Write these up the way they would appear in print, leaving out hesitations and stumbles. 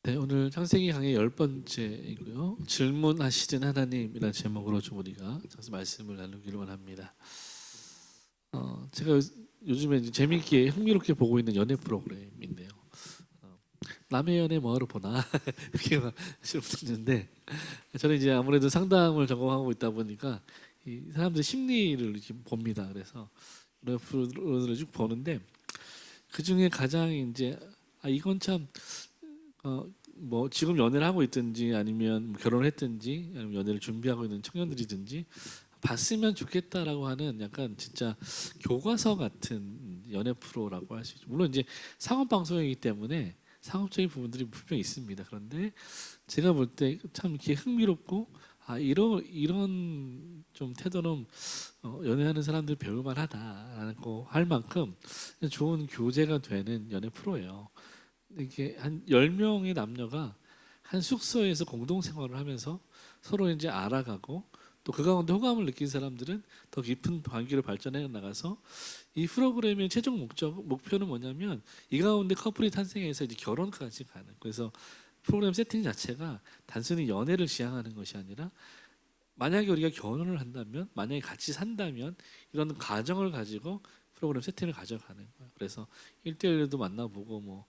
네, 오늘 창세기 강의 10번째이고요. 질문하시는 하나님이라는 제목으로 좀 우리가 말씀을 나누기를 원합니다. 제가 요즘에 이제 재미있게 흥미롭게 보고 있는 연애 프로그램인데요. 남의 연애 뭐하러 보나 이렇게 질문했는데, 저는 이제 아무래도 상담을 전공하고 있다 보니까 이 사람들 심리를 이렇게 봅니다. 그래서 연애 프로들을 쭉 보는데 그 중에 가장 이제 이건 참 뭐 지금 연애를 하고 있든지 아니면 뭐 결혼을 했든지 아니면 연애를 준비하고 있는 청년들이든지 봤으면 좋겠다라고 하는 약간 진짜 교과서 같은 연애 프로라고 할 수 있죠. 물론 이제 상업 방송이기 때문에 상업적인 부분들이 분명히 있습니다. 그런데 제가 볼 때 참 이렇게 흥미롭고 이런 좀 태도는 연애하는 사람들 배울 만하다라는 거 할 만큼 좋은 교재가 되는 연애 프로예요. 이렇게 한 10명의 남녀가 한 숙소에서 공동 생활을 하면서 서로 이제 알아가고 또 그 가운데 호감을 느낀 사람들은 더 깊은 관계로 발전해 나가서 이 프로그램의 최종 목표는 뭐냐면 이 가운데 커플이 탄생해서 이제 결혼까지 가는. 그래서 프로그램 세팅 자체가 단순히 연애를 지향하는 것이 아니라 만약에 우리가 결혼을 한다면, 만약에 같이 산다면 이런 가정을 가지고 프로그램 세팅을 가져가는 거예요. 그래서 1대1도 만나보고 뭐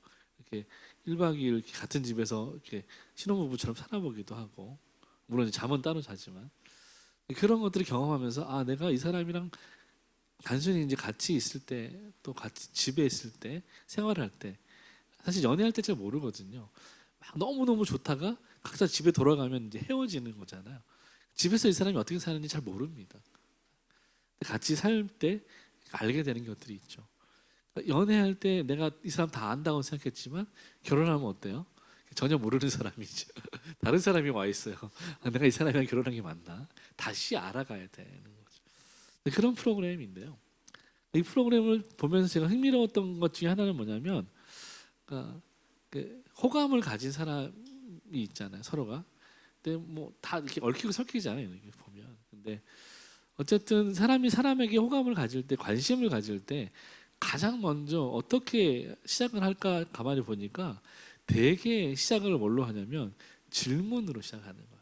이렇게 1박 2일 이렇게 같은 집에서 이렇게 신혼부부처럼 살아보기도 하고, 물론 이제 잠은 따로 자지만 그런 것들을 경험하면서 내가 이 사람이랑 단순히 이제 같이 있을 때, 또 같이 집에 있을 때, 생활할 때, 사실 연애할 때 잘 모르거든요. 막 너무너무 좋다가 각자 집에 돌아가면 이제 헤어지는 거잖아요. 집에서 이 사람이 어떻게 사는지 잘 모릅니다. 같이 살 때 알게 되는 것들이 있죠. 연애할 때 내가 이 사람 다 안다고 생각했지만 결혼하면 어때요? 전혀 모르는 사람이죠. 다른 사람이 와 있어요. 내가 이 사람이랑 결혼한 게 맞나? 다시 알아가야 되는 거죠. 그런 프로그램인데요. 이 프로그램을 보면서 제가 흥미로웠던 것 중에 하나는 뭐냐면, 그러니까 그 호감을 가진 사람이 있잖아요, 서로가. 근데 뭐 다 이렇게 얽히고 설키잖아요, 이렇게 보면. 근데 어쨌든 사람이 사람에게 호감을 가질 때, 관심을 가질 때 가장 먼저 어떻게 시작을 할까 가만히 보니까 대개 시작을 뭘로 하냐면 질문으로 시작하는 거야.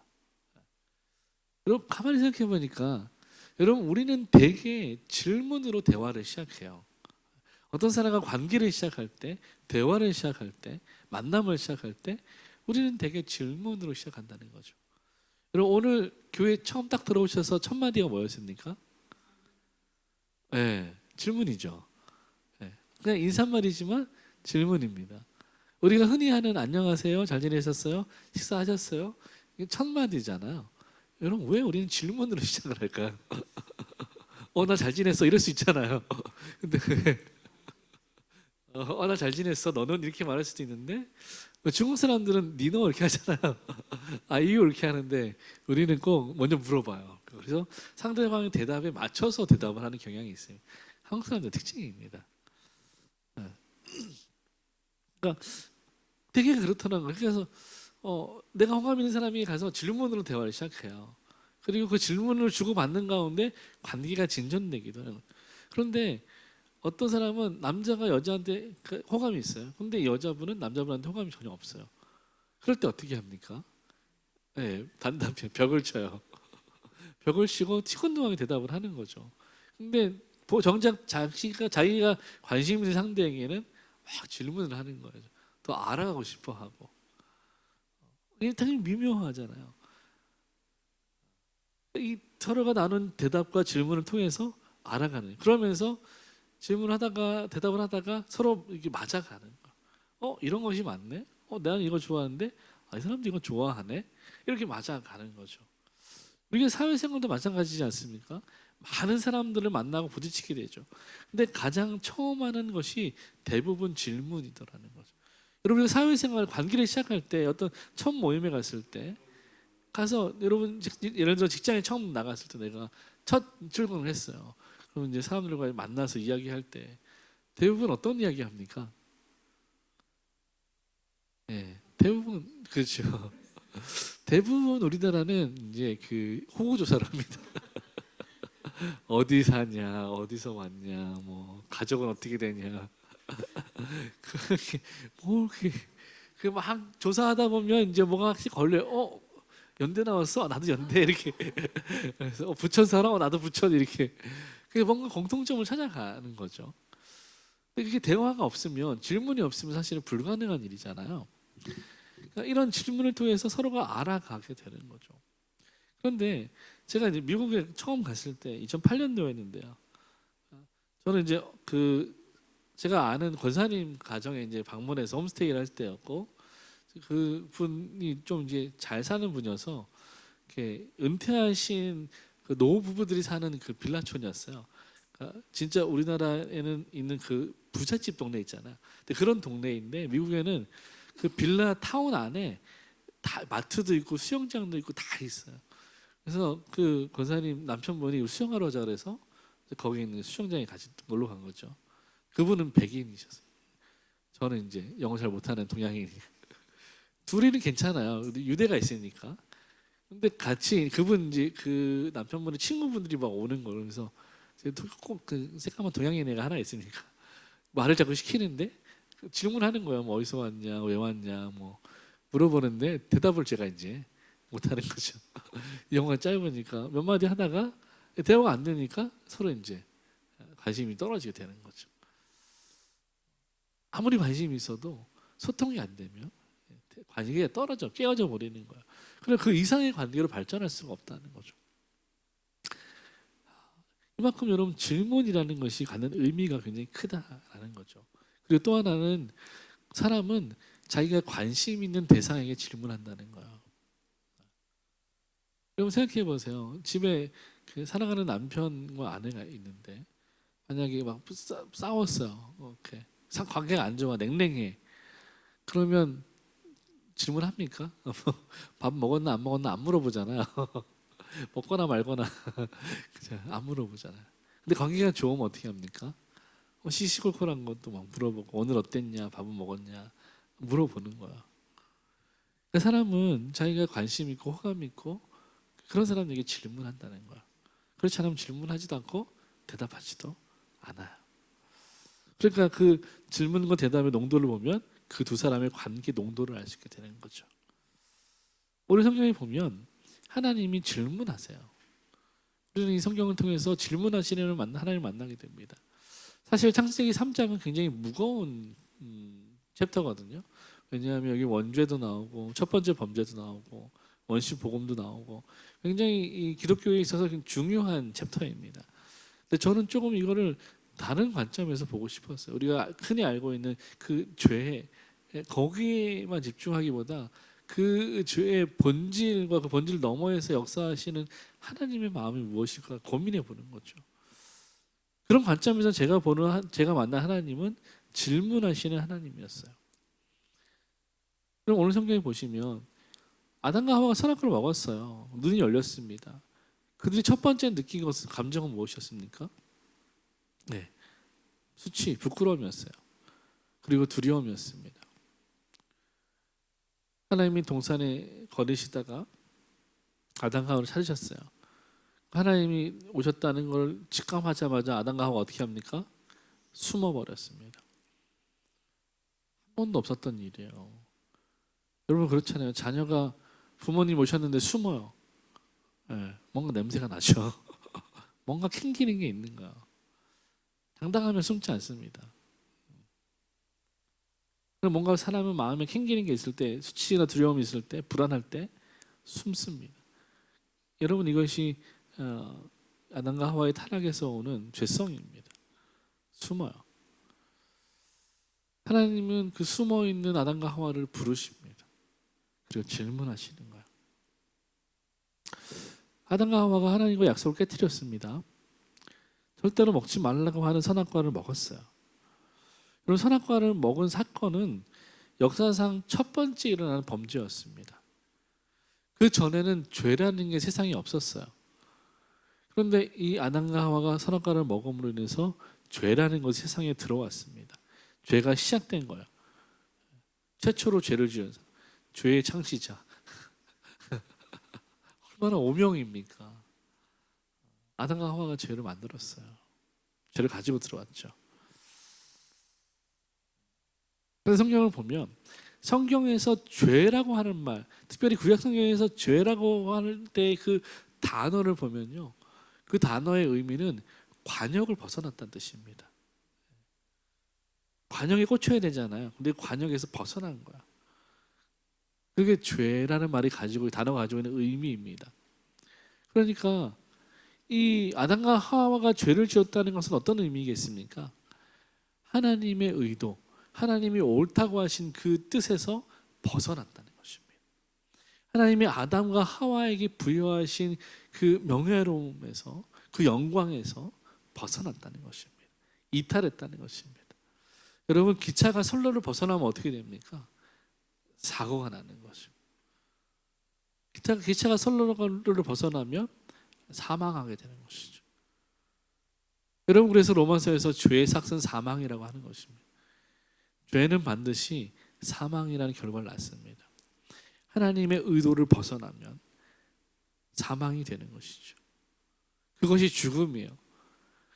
여러분 가만히 생각해 보니까 여러분 우리는 대개 질문으로 대화를 시작해요. 어떤 사람과 관계를 시작할 때, 대화를 시작할 때, 만남을 시작할 때 우리는 대개 질문으로 시작한다는 거죠. 여러분 오늘 교회 처음 딱 들어오셔서 첫 마디가 뭐였습니까? 네, 질문이죠. 네, 그냥 인사말이지만 질문입니다. 우리가 흔히 하는 안녕하세요, 잘 지내셨어요, 식사하셨어요, 이게 첫 마디잖아요. 여러분 왜 우리는 질문으로 시작을 할까요? 나 잘 지냈어 이럴 수 있잖아요. 근데 나 잘 지냈어 너는 이렇게 말할 수도 있는데, 중국 사람들은 니노 이렇게 하잖아요. 아이유 이렇게 하는데 우리는 꼭 먼저 물어봐요. 그래서 상대방의 대답에 맞춰서 대답을 하는 경향이 있어요. 한국 사람들 특징입니다. 네. 그러니까 되게 그렇더라는 거예요. 그래서 내가 호감 있는 사람이 가서 질문으로 대화를 시작해요. 그리고 그 질문을 주고받는 가운데 관계가 진전되기도 해요. 그런데 어떤 사람은 남자가 여자한테 호감이 있어요. 근데 여자분은 남자분한테 호감이 전혀 없어요. 그럴 때 어떻게 합니까? 네, 단답형 벽을 쳐요. 벽을 치고 티콘동하게 대답을 하는 거죠. 근데 정작 자기가 관심 있는 상대에게는 막 질문을 하는 거예요. 더 알아가고 싶어 하고. 이게 당연히 미묘하잖아요. 이 서로가 나눈 대답과 질문을 통해서 알아가는. 그러면서 질문하다가 대답을 하다가 서로 이렇게 맞아가는 거. 이런 것이 맞네. 나는 이거 좋아하는데 이 사람도 이거 좋아하네. 이렇게 맞아가는 거죠. 우리가 사회생활도 마찬가지지 않습니까? 많은 사람들을 만나고 부딪히게 되죠. 근데 가장 처음 하는 것이 대부분 질문이더라는 거죠. 여러분 사회생활 관계를 시작할 때 어떤 첫 모임에 갔을 때 가서 여러분 예를 들어 직장에 처음 나갔을 때 내가 첫 출근을 했어요. 그럼 이제 사람들과 만나서 이야기할 때 대부분 어떤 이야기 합니까? 네, 대부분 그렇죠. 대부분 우리나라는 이제 그 호구 조사를 합니다. 어디 사냐, 어디서 왔냐, 뭐 가족은 어떻게 되냐, 그게 뭐 이렇게 그 막 조사하다 보면 이제 뭐가 확실히 걸려요. 연대 나왔어? 나도 연대 이렇게. 그래서 부천 살아? 나도 부천 이렇게. 그게 뭔가 공통점을 찾아가는 거죠. 근데 그게 대화가 없으면 질문이 없으면 사실은 불가능한 일이잖아요. 그러니까 이런 질문을 통해서 서로가 알아가게 되는 거죠. 그런데 제가 이제 미국에 처음 갔을 때 2008년도였는데요. 저는 이제 그 제가 아는 권사님 가정에 이제 방문해서 홈스테이를 할 때였고 그 분이 좀 이제 잘 사는 분이어서 이렇게 은퇴하신 그 노후 부부들이 사는 그 빌라촌이었어요. 그러니까 진짜 우리나라에는 있는 그 부잣집 동네 있잖아요. 근데 그런 동네인데 미국에는 그 빌라 타운 안에 다 마트도 있고 수영장도 있고 다 있어요. 그래서 그 권사님 남편분이 수영하러 오자 그래서 거기 있는 수영장에 같이 놀러 간 거죠. 그분은 백인이셨어요. 저는 이제 영어 잘 못하는 동양인이니까. 둘이는 괜찮아요. 유대가 있으니까. 근데 같이 그분 이제 그 남편분의 친구분들이 막 오는 거예요. 그래서 꼭그 새까만 동양인 애가 하나 있으니까 말을 자꾸 시키는데 질문하는 거예요. 뭐 어디서 왔냐, 왜 왔냐, 뭐 물어보는데 대답을 제가 이제 못하는 거죠. 영어가 짧으니까 몇 마디 하다가 대화가 안 되니까 서로 이제 관심이 떨어지게 되는 거죠. 아무리 관심이 있어도 소통이 안 되면 관계가 떨어져 깨어져 버리는 거예요. 그래서 그 이상의 관계로 발전할 수가 없다는 거죠. 이만큼 여러분 질문이라는 것이 갖는 의미가 굉장히 크다라는 거죠. 그리고 또 하나는 사람은 자기가 관심 있는 대상에게 질문한다는 거예요. 여러분 생각해 보세요. 집에 그 사랑하는 남편과 아내가 있는데 만약에 막 싸웠어요. 이렇게 관계가 안 좋아, 냉랭해. 그러면 질문합니까? 밥 먹었나 안 먹었나 안 물어보잖아요. 먹거나 말거나 그죠? 안 물어보잖아요. 근데 관계가 좋으면 어떻게 합니까? 시시콜콜한 것도 막 물어보고 오늘 어땠냐, 밥은 먹었냐 물어보는 거야. 그 사람은 자기가 관심 있고 호감 있고 그런 사람에게 질문한다는 거야. 그렇지 않으면 질문하지도 않고 대답하지도 않아요. 그러니까 그 질문과 대답의 농도를 보면 그 두 사람의 관계 농도를 알 수 있게 되는 거죠. 우리 성경에 보면 하나님이 질문하세요. 우리는 이 성경을 통해서 질문하시는 하나님을 만나게 됩니다. 사실 창세기 3장은 굉장히 무거운 챕터거든요. 왜냐하면 여기 원죄도 나오고 첫 번째 범죄도 나오고 원시 복음도 나오고 굉장히 이 기독교에 있어서 중요한 챕터입니다. 근데 저는 조금 이거를 다른 관점에서 보고 싶었어요. 우리가 흔히 알고 있는 그 죄 거기에만 집중하기보다 그 죄의 본질과 그 본질 너머에서 역사하시는 하나님의 마음이 무엇일까 고민해 보는 거죠. 그런 관점에서 제가 만난 하나님은 질문하시는 하나님이었어요. 그럼 오늘 성경에 보시면 아담과 하와가 선악과를 먹었어요. 눈이 열렸습니다. 그들이 첫 번째 느낀 것은 감정은 무엇이었습니까? 네, 수치, 부끄러움이었어요. 그리고 두려움이었습니다. 하나님이 동산에 거리시다가 아담과 하와를 찾으셨어요. 하나님이 오셨다는 걸 직감하자마자 아담과 하와가 어떻게 합니까? 숨어버렸습니다. 한 번도 없었던 일이에요. 여러분 그렇잖아요. 자녀가 부모님 오셨는데 숨어요. 네, 뭔가 냄새가 나죠. 뭔가 캥기는 게 있는 거야. 당당하면 숨지 않습니다. 뭔가 사람은 마음에 캥기는 게 있을 때, 수치나 두려움이 있을 때, 불안할 때 숨습니다. 여러분 이것이 아담과 하와의 타락에서 오는 죄성입니다. 숨어요. 하나님은 그 숨어 있는 아담과 하와를 부르십니다. 그리고 질문하시는 거예요. 아담과 하와가 하나님과 약속을 깨뜨렸습니다. 절대로 먹지 말라고 하는 선악과를 먹었어요. 그리고 선악과를 먹은 사건은 역사상 첫 번째 일어나는 범죄였습니다. 그 전에는 죄라는 게 세상에 없었어요. 그런데 이 아담과 하와가 선악과를 먹음으로 인해서 죄라는 것이 세상에 들어왔습니다. 죄가 시작된 거예요. 최초로 죄를 지은 사람, 죄의 창시자. 얼마나 오명입니까? 아담과 하와가 죄를 만들었어요. 죄를 가지고 들어왔죠. 그래서 성경을 보면 성경에서 죄라고 하는 말, 특별히 구약 성경에서 죄라고 할 때 그 단어를 보면요, 그 단어의 의미는 관역을 벗어났다는 뜻입니다. 관역에 꽂혀야 되잖아요. 근데 관역에서 벗어난 거야. 그게 죄라는 말이 가지고 단어가 가지고 있는 의미입니다. 그러니까 이 아담과 하와가 죄를 지었다는 것은 어떤 의미겠습니까? 하나님의 의도, 하나님이 옳다고 하신 그 뜻에서 벗어났다는 것입니다. 하나님이 아담과 하와에게 부여하신 그 명예로움에서, 그 영광에서 벗어났다는 것입니다. 이탈했다는 것입니다. 여러분, 기차가 선로를 벗어나면 어떻게 됩니까? 사고가 나는 거죠. 기차가 선로를 벗어나면 사망하게 되는 것이죠. 여러분, 그래서 로마서에서 죄의 삭은 사망이라고 하는 것입니다. 죄는 반드시 사망이라는 결과를 낳습니다. 하나님의 의도를 벗어나면 사망이 되는 것이죠. 그것이 죽음이에요.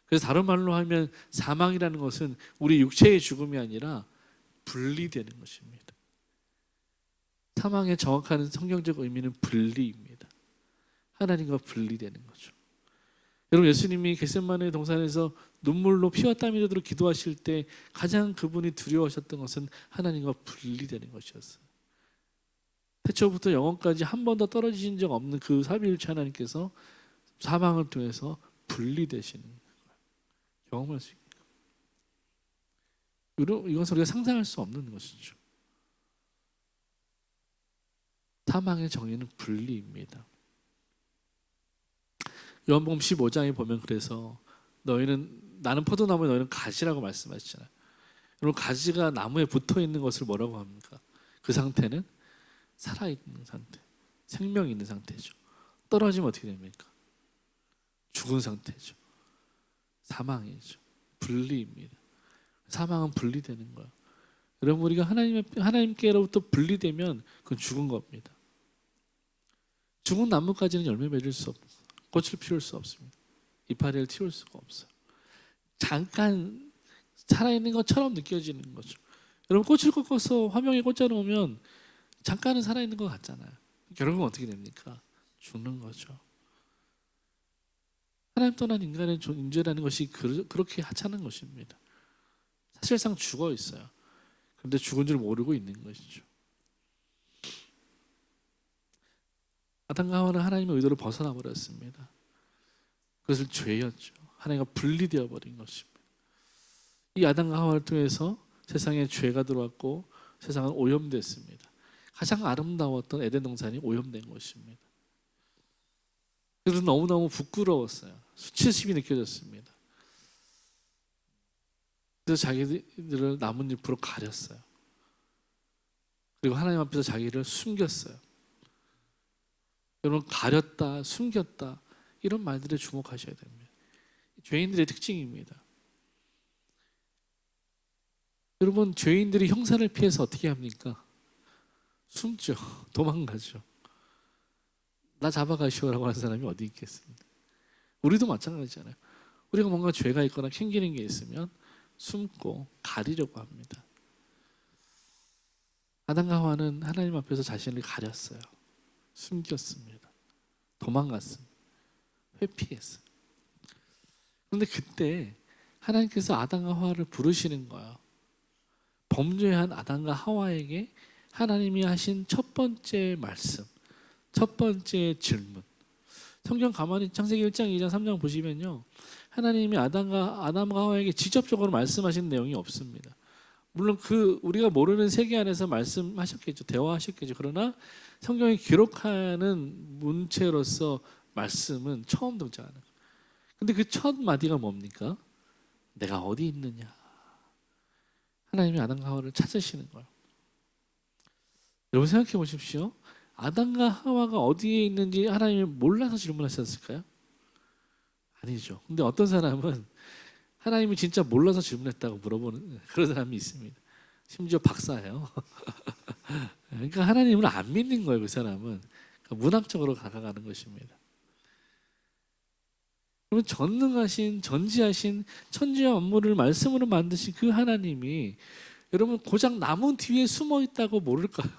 그래서 다른 말로 하면 사망이라는 것은 우리 육체의 죽음이 아니라 분리되는 것입니다. 사망의 정확한 성경적 의미는 분리입니다. 하나님과 분리되는 거죠. 여러분, 예수님이 겟세마네 동산에서 눈물로 피와 땀이 되도록 기도하실 때 가장 그분이 두려워하셨던 것은 하나님과 분리되는 것이었어요. 태초부터 영원까지 한 번도 떨어지신 적 없는 그 삼위일체 하나님께서 사망을 통해서 분리되시는 거예요. 경험할 수 있는, 이것은 우리가 상상할 수 없는 것이죠. 사망의 정의는 분리입니다. 요한복음 15장에 보면 그래서 나는 포도나무에 너희는 가지라고 말씀하시잖아요. 여러분, 가지가 나무에 붙어 있는 것을 뭐라고 합니까? 그 상태는 살아있는 상태, 생명이 있는 상태죠. 떨어지면 어떻게 됩니까? 죽은 상태죠. 사망이죠. 분리입니다. 사망은 분리되는 거예요. 여러분, 우리가 하나님께로부터 분리되면 그건 죽은 겁니다. 죽은 나무까지는 열매 맺을 수 없어요. 꽃을 피울 수 없습니다. 이파리를 틔울 수가 없어요. 잠깐 살아있는 것처럼 느껴지는 거죠. 여러분, 꽃을 꺾어서 화병에 꽂아놓으면 잠깐은 살아있는 것 같잖아요. 결국은 어떻게 됩니까? 죽는 거죠. 하나님 떠난 인간의 존재라는 것이 그렇게 하찮은 것입니다. 사실상 죽어 있어요. 그런데 죽은 줄 모르고 있는 것이죠. 아담과 하와는 하나님의 의도를 벗어나 버렸습니다. 그것을 죄였죠. 하나님과 분리되어 버린 것입니다. 이 아담과 하와를 통해서 세상에 죄가 들어왔고 세상은 오염됐습니다. 가장 아름다웠던 에덴 동산이 오염된 것입니다. 그래서 너무너무 부끄러웠어요. 수치심이 느껴졌습니다. 그래서 자기들을 나뭇잎으로 가렸어요. 그리고 하나님 앞에서 자기를 숨겼어요. 여러분, 가렸다, 숨겼다, 이런 말들에 주목하셔야 됩니다. 죄인들의 특징입니다. 여러분, 죄인들이 형사를 피해서 어떻게 합니까? 숨죠. 도망가죠. 나 잡아가시오라고 하는 사람이 어디 있겠습니까? 우리도 마찬가지잖아요. 우리가 뭔가 죄가 있거나 캥기는 게 있으면 숨고 가리려고 합니다. 아담과 하와는 하나님 앞에서 자신을 가렸어요. 숨겼습니다. 도망갔습니다. 회피했어요. 그런데 그때 하나님께서 아담과 하와를 부르시는 거예요. 범죄한 아담과 하와에게 하나님이 하신 첫 번째 말씀, 첫 번째 질문. 성경 가만히 창세기 1장, 2장, 3장 보시면요, 하나님이 아담과 하와에게 직접적으로 말씀하신 내용이 없습니다. 물론 우리가 모르는 세계 안에서 말씀하셨겠죠. 대화하셨겠죠. 그러나 성경이 기록하는 문체로서 말씀은 처음 등장하는 거예요. 근데 그 첫 마디가 뭡니까? 내가 어디 있느냐. 하나님이 아담과 하와를 찾으시는 거예요. 여러분, 생각해 보십시오. 아담과 하와가 어디에 있는지 하나님이 몰라서 질문하셨을까요? 아니죠. 근데 어떤 사람은 하나님이 진짜 몰라서 질문했다고 물어보는 그런 사람이 있습니다. 심지어 박사예요. 그러니까 하나님을 안 믿는 거예요, 그 사람은. 그러니까 문학적으로 다가가는 것입니다. 그러면 전능하신, 전지하신 천지와 만물을 말씀으로 만드신 그 하나님이 여러분 고작 나무 뒤에 숨어 있다고 모를까요?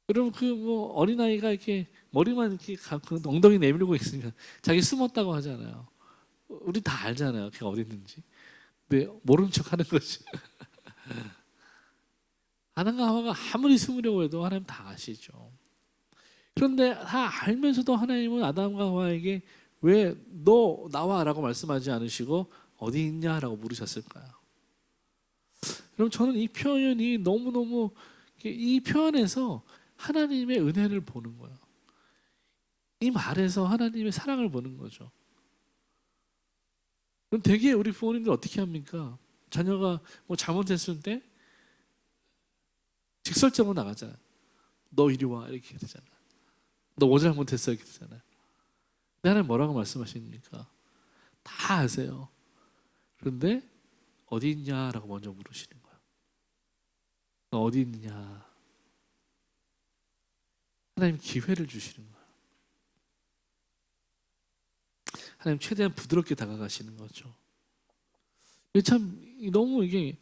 여러분 그 뭐 어린아이가 이렇게 머리만 이렇게 그 엉덩이 내밀고 있으면 자기 숨었다고 하잖아요. 우리 다 알잖아요. 걔가 어디 있는지. 근데 모른 척 하는 거죠. 아담과 하와가 아무리 숨으려고 해도 하나님 다 아시죠. 그런데 다 알면서도 하나님은 아담과 하와에게 왜 너 나와라고 말씀하지 않으시고 어디 있냐라고 물으셨을까요? 그럼 저는 이 표현이 너무너무 이 표현에서 하나님의 은혜를 보는 거예요. 이 말에서 하나님의 사랑을 보는 거죠. 그럼 되게 우리 부모님들 어떻게 합니까? 자녀가 뭐 잘못했을 때 직설적으로 나가잖아요. 너 이리 와 이렇게 되잖아요. 너 뭐 잘못했어 이렇게 되잖아요. 근데 하나님 뭐라고 말씀하십니까? 다 아세요. 그런데 어디 있냐라고 먼저 물으시는 거예요. 너 어디 있느냐? 하나님 기회를 주시는 거예요. 하나님 최대한 부드럽게 다가가시는 거죠. 이게 참 너무 이게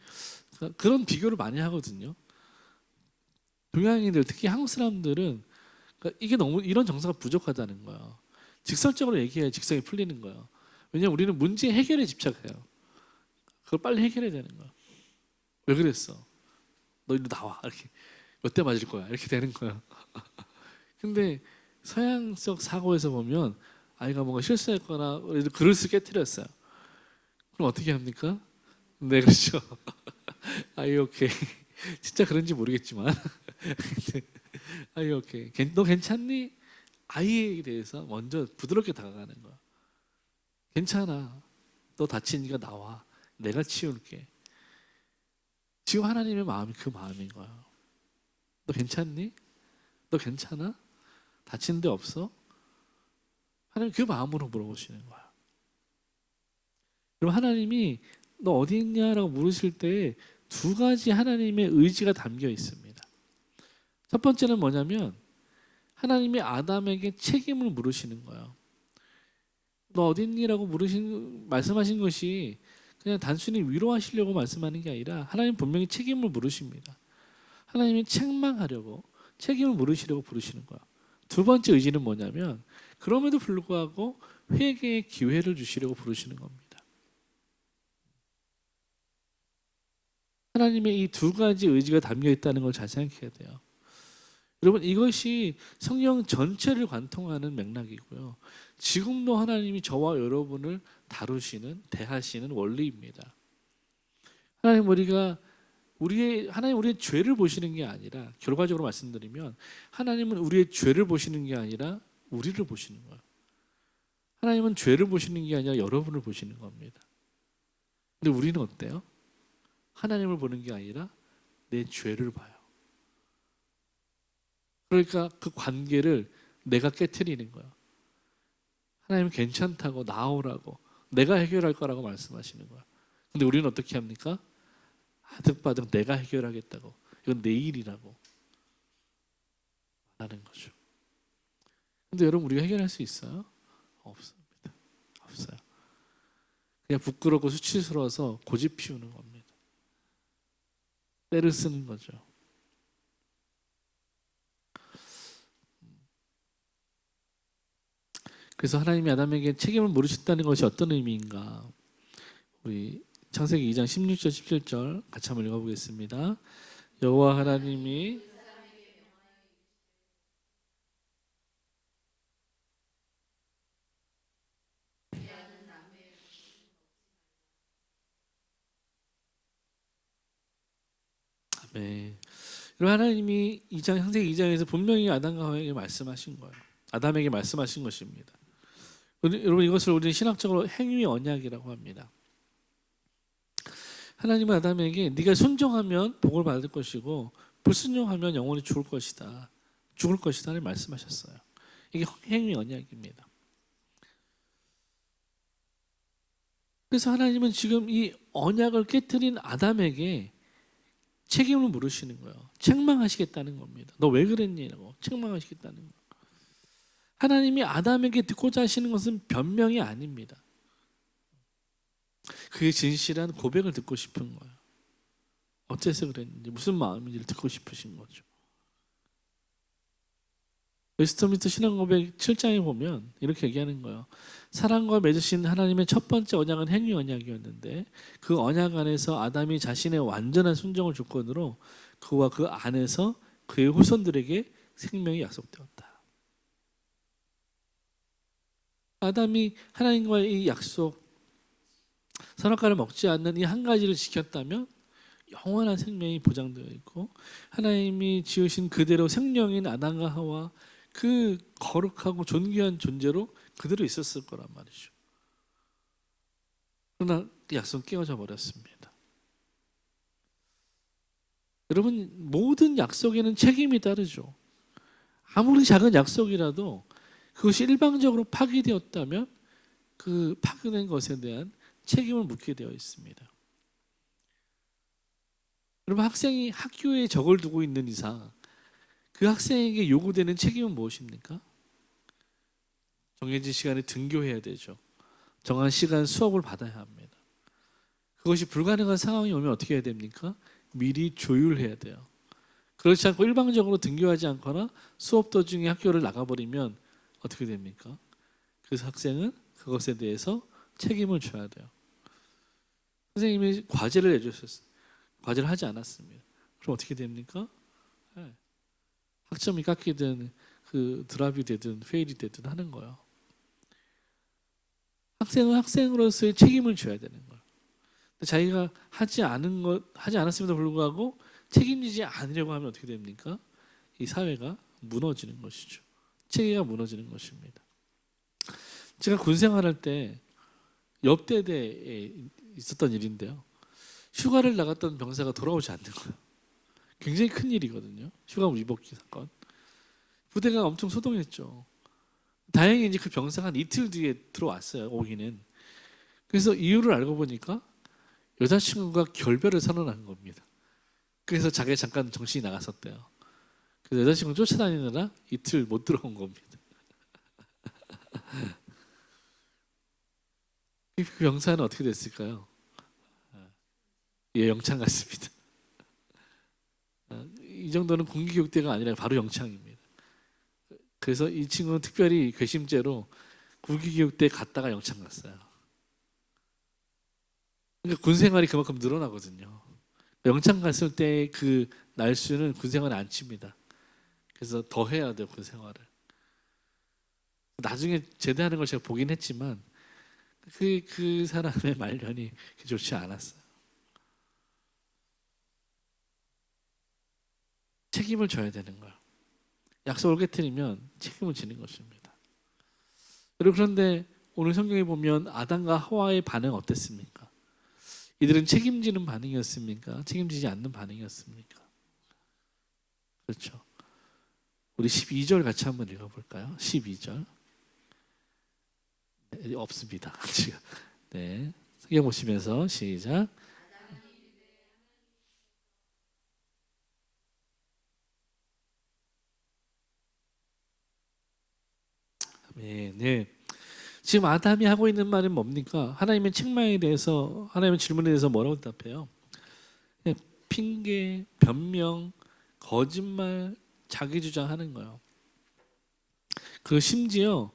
그런 비교를 많이 하거든요. 동양인들 특히 한국 사람들은 이게 너무 이런 정서가 부족하다는 거예요. 직설적으로 얘기해야 직성이 풀리는 거예요. 왜냐하면 우리는 문제 해결에 집착해요. 그걸 빨리 해결해야 되는 거예요. 왜 그랬어? 너 이리 나와. 이렇게 몇 대 맞을 거야. 이렇게 되는 거예요. 근데 서양적 사고에서 보면 아이가 뭔가 실수했거나 그릇을 깨뜨렸어요. 그럼 어떻게 합니까? 네, 그렇죠. 아이 오케이. 진짜 그런지 모르겠지만 아이 오케이. 너 괜찮니? 아이에 대해서 먼저 부드럽게 다가가는 거야. 괜찮아. 너 다치니까 나와. 내가 치울게. 지금 하나님의 마음이 그 마음인 거야. 너 괜찮니? 너 괜찮아? 다친 데 없어? 하나님 그 마음으로 물어보시는 거야. 그럼 하나님이 너 어디 있냐라고 물으실 때 두 가지 하나님의 의지가 담겨 있습니다. 첫 번째는 뭐냐면 하나님이 아담에게 책임을 물으시는 거예요. 너 어디 있니라고 말씀하신 것이 그냥 단순히 위로하시려고 말씀하는 게 아니라 하나님 분명히 책임을 물으십니다. 하나님이 책망하려고 책임을 물으시려고 부르시는 거야. 두 번째 의지는 뭐냐면 그럼에도 불구하고 회개의 기회를 주시려고 부르시는 겁니다. 하나님의 이 두 가지 의지가 담겨 있다는 걸 잘 생각해야 돼요. 여러분 이것이 성경 전체를 관통하는 맥락이고요. 지금도 하나님이 저와 여러분을 다루시는 대하시는 원리입니다. 하나님 하나님 우리의 죄를 보시는 게 아니라 결과적으로 말씀드리면 하나님은 우리의 죄를 보시는 게 아니라 우리를 보시는 거예요. 하나님은 죄를 보시는 게 아니라 여러분을 보시는 겁니다. 근데 우리는 어때요? 하나님을 보는 게 아니라 내 죄를 봐요. 그러니까 그 관계를 내가 깨트리는 거야. 하나님 괜찮다고 나오라고 내가 해결할 거라고 말씀하시는 거야. 근데 우리는 어떻게 합니까? 아득바득 내가 해결하겠다고 이건 내 일이라고 하는 거죠. 근데 여러분 우리가 해결할 수 있어요? 없습니다. 없어요. 그냥 부끄럽고 수치스러워서 고집 피우는 겁니다. 때를 쓰는 거죠. 그래서 하나님이 아담에게 책임을 물으셨다는 것이 어떤 의미인가? 우리 창세기 2장 16절 17절 같이 한번 읽어보겠습니다. 여호와 하나님이 네. 그리고 하나님이 창세기 2장에서 분명히 아담과 하와에게 말씀하신 거예요. 아담에게 말씀하신 것입니다. 여러분 이것을 우리는 신학적으로 행위 언약이라고 합니다. 하나님은 아담에게 네가 순종하면 복을 받을 것이고 불순종하면 영원히 죽을 것이다. 죽을 것이다 말씀하셨어요. 이게 행위 언약입니다. 그래서 하나님은 지금 이 언약을 깨트린 아담에게 책임을 물으시는 거예요. 책망하시겠다는 겁니다. 너 왜 그랬니라고 책망하시겠다는 거예요. 하나님이 아담에게 듣고자 하시는 것은 변명이 아닙니다. 그의 진실한 고백을 듣고 싶은 거예요. 어째서 그랬는지, 무슨 마음인지를 듣고 싶으신 거죠. 웨스트민스터 신앙고백 7장에 보면 이렇게 얘기하는 거예요. 사랑과 맺으신 하나님의 첫 번째 언약은 행위 언약이었는데 그 언약 안에서 아담이 자신의 완전한 순종을 조건으로 그와 그 안에서 그의 후손들에게 생명이 약속되었다. 아담이 하나님과의 이 약속, 선악과를 먹지 않는 이 한 가지를 지켰다면 영원한 생명이 보장되어 있고 하나님이 지으신 그대로 생명인 아담과 하와 그 거룩하고 존귀한 존재로 그대로 있었을 거란 말이죠. 그러나 그 약속은 깨어져 버렸습니다. 여러분, 모든 약속에는 책임이 따르죠. 아무리 작은 약속이라도 그것이 일방적으로 파기되었다면 그 파기된 것에 대한 책임을 묻게 되어 있습니다. 여러분, 학생이 학교에 적을 두고 있는 이상 그 학생에게 요구되는 책임은 무엇입니까? 정해진 시간에 등교해야 되죠. 정한 시간 수업을 받아야 합니다. 그것이 불가능한 상황이 오면 어떻게 해야 됩니까? 미리 조율해야 돼요. 그렇지 않고 일방적으로 등교하지 않거나 수업 도중에 학교를 나가버리면 어떻게 됩니까? 그 학생은 그것에 대해서 책임을 져야 돼요. 선생님이 과제를 내주셨어요. 과제를 하지 않았습니다. 그럼 어떻게 됩니까? 네. 학점이 깎이든 그 드랍이 되든 페일이 되든 하는 거예요. 학생은 학생으로서의 책임을 져야 되는 거예요. 자기가 하지 않았음에도 불구하고 책임지지 않으려고 하면 어떻게 됩니까? 이 사회가 무너지는 것이죠. 체계가 무너지는 것입니다. 제가 군 생활할 때 옆대대에 있었던 일인데요. 휴가를 나갔던 병사가 돌아오지 않는 거예요. 굉장히 큰 일이거든요. 휴가 위복기 사건. 부대가 엄청 소동했죠. 다행히 이제 그 병사가 한 이틀 뒤에 들어왔어요. 오기는. 그래서 이유를 알고 보니까 여자친구가 결별을 선언한 겁니다. 그래서 자기가 잠깐 정신이 나갔었대요. 그래서 여자친구 쫓아다니느라 이틀 못 들어온 겁니다. 그 병사는 어떻게 됐을까요? 예, 영창 같습니다. 이 정도는 군기교육대가 아니라 바로 영창입니다. 그래서 이 친구는 특별히 괘씸죄로 군기교육대 갔다가 영창 갔어요. 그러니까 군 생활이 그만큼 늘어나거든요. 영창 갔을 때 그 날수는 군 생활에 안 칩니다. 그래서 더 해야 돼요, 군 생활을. 나중에 제대하는 걸 제가 보긴 했지만 그 사람의 말년이 좋지 않았어요. 책임을 져야 되는 거예요. 약속을 깨뜨리면 책임을 지는 것입니다. 여러분, 그런데 오늘 성경에 보면 아담과 하와의 반응 어땠습니까? 이들은 책임지는 반응이었습니까? 책임지지 않는 반응이었습니까? 그렇죠. 우리 12절 같이 한번 읽어볼까요? 12절. 네, 없습니다. 지금. 네, 성경 보시면서 시작. 네. 지금 아담이 하고 있는 말은 뭡니까? 하나님의 책망에 대해서, 하나님의 질문에 대해서 뭐라고 대답해요? 그냥 핑계, 변명, 거짓말, 자기 주장하는 거예요. 그 심지어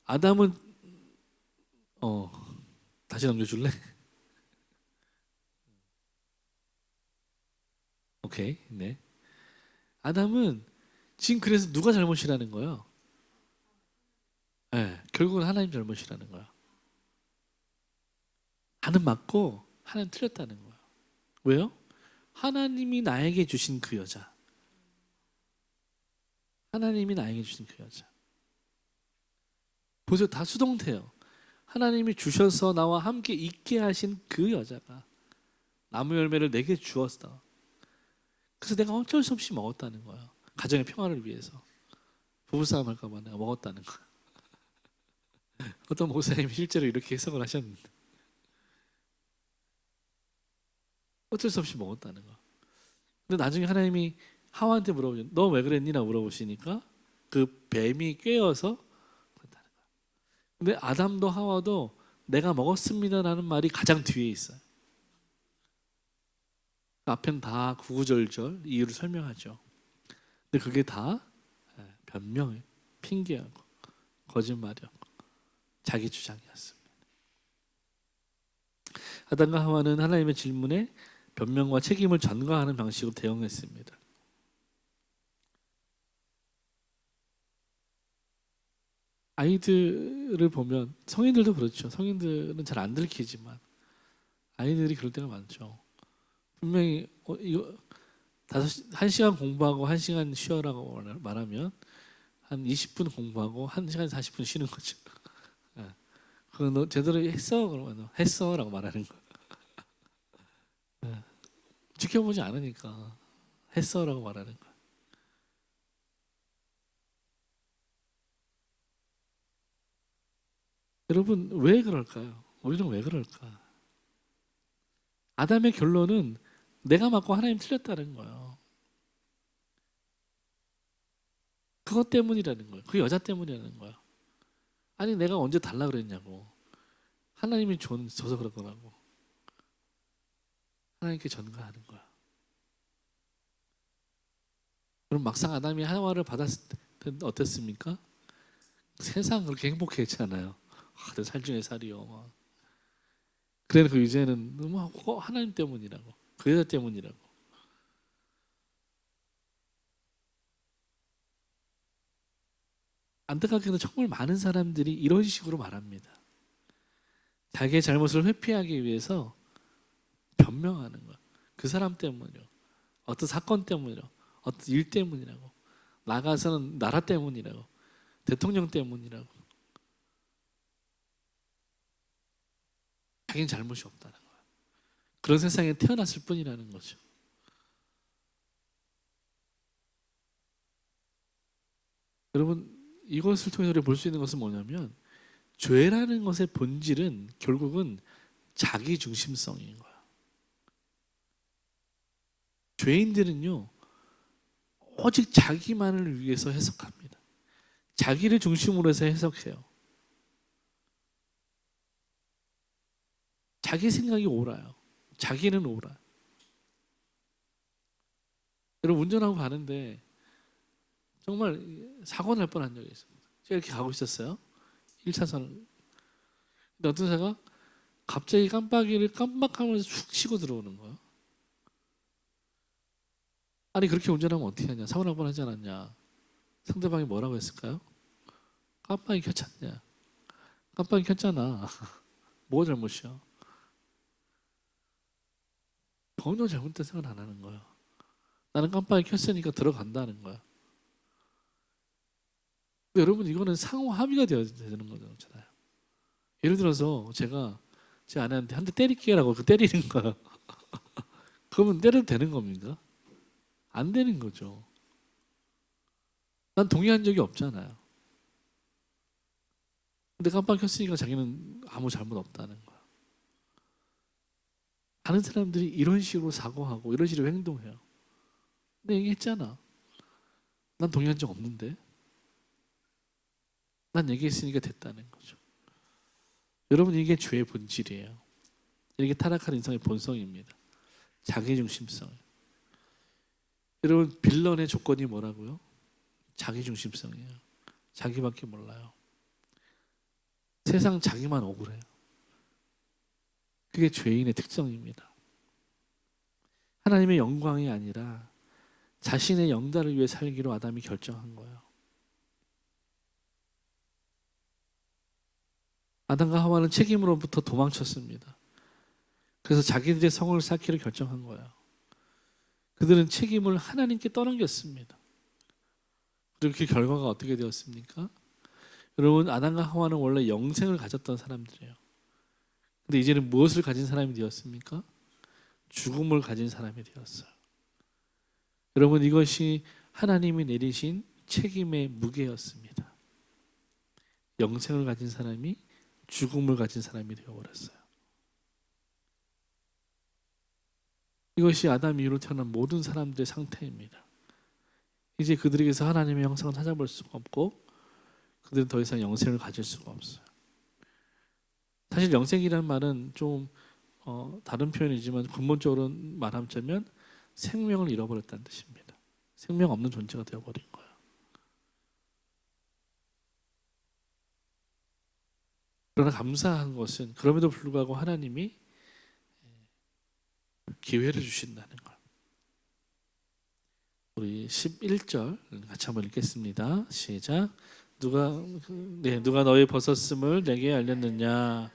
아담은 다시 넘겨줄래? 오케이, 네. 아담은 지금 그래서 누가 잘못이라는 거예요? 네, 결국은 하나님 잘못이라는 거예요. 나는 맞고 하나님 틀렸다는 거예요. 왜요? 하나님이 나에게 주신 그 여자. 하나님이 나에게 주신 그 여자. 보세요, 다 수동태요. 하나님이 주셔서 나와 함께 있게 하신 그 여자가 나무 열매를 내게 주었어. 그래서 내가 어쩔 수 없이 먹었다는 거예요. 가정의 평화를 위해서. 부부싸움 할까 봐 내가 먹었다는 거예요. 어떤 목사님이 실제로 이렇게 해석을 하셨는데 어쩔 수 없이 먹었다는 거예요. 근데 나중에 하나님이 하와한테 물어보죠. 너 왜 그랬니?라 물어보시니까 그 뱀이 꿰어서 그랬다는 거예요. 근데 아담도 하와도 내가 먹었습니다라는 말이 가장 뒤에 있어요. 앞엔 다 구구절절 이유를 설명하죠. 근데 그게 다 변명이에요. 핑계하고 거짓말이었고 자기 주장이었습니다. 아담과 하와는 하나님의 질문에 변명과 책임을 전가하는 방식으로 대응했습니다. 아이들을 보면 성인들도 그렇죠. 성인들은 잘 안 들키지만 아이들이 그럴 때가 많죠. 분명히 이거 1시간 공부하고 1시간 쉬어라고 말하면 한 20분 공부하고 1시간 40분 쉬는 거죠. 그거 너 제대로 했어? 그러면 했어라고 말하는 거예요. 지켜보지 않으니까 했어라고 말하는 거예요. 여러분 왜 그럴까요? 우리는 왜 그럴까? 아담의 결론은 내가 맞고 하나님 틀렸다는 거예요. 그것 때문이라는 거예요. 그 여자 때문이라는 거예요. 아니 내가 언제 달라 그랬냐고. 하나님이 줘서 그럴 거라고. 하나님께 전가하는 거야. 그럼 막상 아담이 하와를 받았을 때 어땠습니까? 세상 그렇게 행복했잖아요. 내 살 중에 살이요. 그래 그 이제는 하나님 때문이라고. 그 여자 때문이라고. 안타깝게도 정말 많은 사람들이 이런 식으로 말합니다. 자기의 잘못을 회피하기 위해서 변명하는 거야. 그 사람 때문이요. 어떤 사건 때문이요. 어떤 일 때문이라고. 나가서는 나라 때문이라고. 대통령 때문이라고. 자기는 잘못이 없다는 거야. 그런 세상에 태어났을 뿐이라는 거죠. 여러분 이것을 통해서 우리가 볼 수 있는 것은 뭐냐면 죄라는 것의 본질은 결국은 자기 중심성인 거야. 죄인들은요 오직 자기만을 위해서 해석합니다. 자기를 중심으로 해서 해석해요. 자기 생각이 옳아요. 자기는 옳아. 여러분 운전하고 가는데 정말 사고 날 뻔한 적이 있습니다. 제가 이렇게 가고 있었어요. 1차선을. 근데 어떤 차가 갑자기 깜빡이를 깜빡하면서 훅 치고 들어오는 거예요. 아니 그렇게 운전하면 어떻게 하냐. 사고 날 뻔하지 않았냐. 상대방이 뭐라고 했을까요? 깜빡이 켰잖냐. 깜빡이 켰잖아. 뭐가 잘못이야? 전혀 잘못된 생각 안 하는 거야. 나는 깜빡이 켰으니까 들어간다는 거야. 여러분 이거는 상호 합의가 되어야 되는 거잖아요. 예를 들어서 제가 제 아내한테 한 대 때릴게라고 그 때리는 거야. 그러면 때려도 되는 겁니까? 안 되는 거죠. 난 동의한 적이 없잖아요. 근데 깜빡 켰으니까 자기는 아무 잘못 없다는 거야. 다른 사람들이 이런 식으로 사고하고 이런 식으로 행동해요. 근데 얘기했잖아. 난 동의한 적 없는데. 난 얘기했으니까 됐다는 거죠. 여러분 이게 죄의 본질이에요. 이게 타락한 인성의 본성입니다. 자기중심성. 여러분 빌런의 조건이 뭐라고요? 자기중심성이에요. 자기밖에 몰라요. 세상 자기만 억울해요. 그게 죄인의 특성입니다. 하나님의 영광이 아니라 자신의 영달을 위해 살기로 아담이 결정한 거예요. 아담과 하와는 책임으로부터 도망쳤습니다. 그래서 자기들의 성을 쌓기로 결정한 거예요. 그들은 책임을 하나님께 떠넘겼습니다. 그리고 그 결과가 어떻게 되었습니까? 여러분 아담과 하와는 원래 영생을 가졌던 사람들이에요. 근데 이제는 무엇을 가진 사람이 되었습니까? 죽음을 가진 사람이 되었어요. 여러분 이것이 하나님이 내리신 책임의 무게였습니다. 영생을 가진 사람이 죽음을 가진 사람이 되어버렸어요. 이것이 아담 이후로 태어난 모든 사람들의 상태입니다. 이제 그들에게서 하나님의 형상을 찾아볼 수가 없고 그들은 더 이상 영생을 가질 수가 없어요. 사실 영생이라는 말은 좀 다른 표현이지만 근본적으로 말하자면 생명을 잃어버렸다는 뜻입니다. 생명 없는 존재가 되어버린 거예요. 그러나 감사한 것은 그럼에도 불구하고 하나님이 기회를 주신다는 것. 우리 11절 같이 한번 읽겠습니다. 시작. 누가 너의 벗었음을 내게 알렸느냐?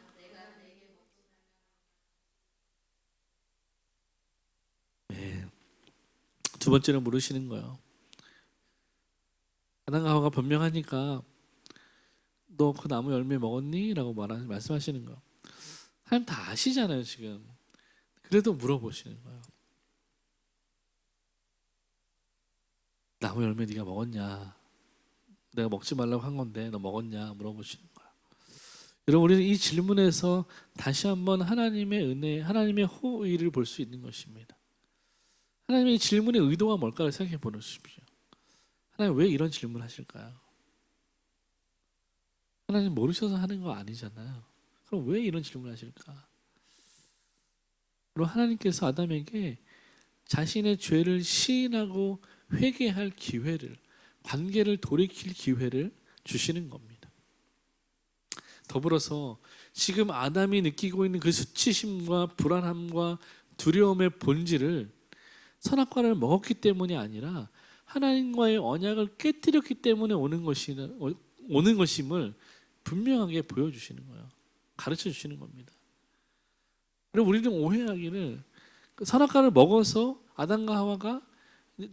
네. 두 번째는 물으시는 거예요. 아담과 하와가 변명하니까 너 그 나무 열매 먹었니? 라고 말씀하시는 거예요. 하나님 다 아시잖아요 지금. 그래도 물어보시는 거예요. 나무 열매 네가 먹었냐? 내가 먹지 말라고 한 건데 너 먹었냐? 물어보시는 거예요. 여러분 우리는 이 질문에서 다시 한번 하나님의 은혜, 하나님의 호의를 볼 수 있는 것입니다. 하나님의 질문의 의도가 뭘까를 생각해 보십시오. 하나님 왜 이런 질문을 하실까요? 하나님 모르셔서 하는 거 아니잖아요. 그럼 왜 이런 질문을 하실까? 그리고 하나님께서 아담에게 자신의 죄를 시인하고 회개할 기회를, 관계를 돌이킬 기회를 주시는 겁니다. 더불어서 지금 아담이 느끼고 있는 그 수치심과 불안함과 두려움의 본질을 선악과를 먹었기 때문이 아니라 하나님과의 언약을 깨뜨렸기 때문에 오는 것임을 분명하게 보여주시는 거예요. 가르쳐 주시는 겁니다. 그리고 우리는 오해하기를 선악과를 먹어서 아담과 하와가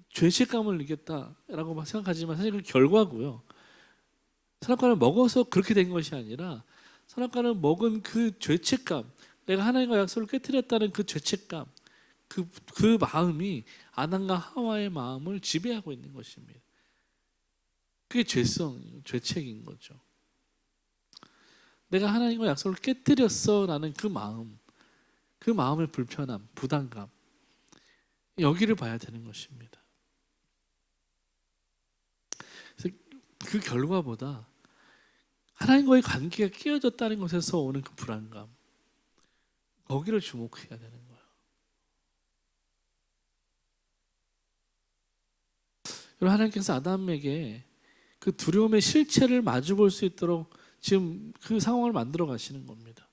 죄책감을 느꼈다라고 생각하지만 사실 그 결과고요. 선악과를 먹어서 그렇게 된 것이 아니라 선악과를 먹은 그 죄책감, 내가 하나님과 약속을 깨뜨렸다는 그 죄책감, 그 마음이 아담과 하와의 마음을 지배하고 있는 것입니다. 그게 죄책인 거죠. 내가 하나님과 약속을 깨뜨렸어라는 그 마음의 불편함, 부담감, 여기를 봐야 되는 것입니다. 그래서 그 결과보다 하나님과의 관계가 깨어졌다는 것에서 오는 그 불안감, 거기를 주목해야 되는 거예요. 여러분 하나님께서 아담에게 그 두려움의 실체를 마주볼 수 있도록 지금 그 상황을 만들어 가시는 겁니다.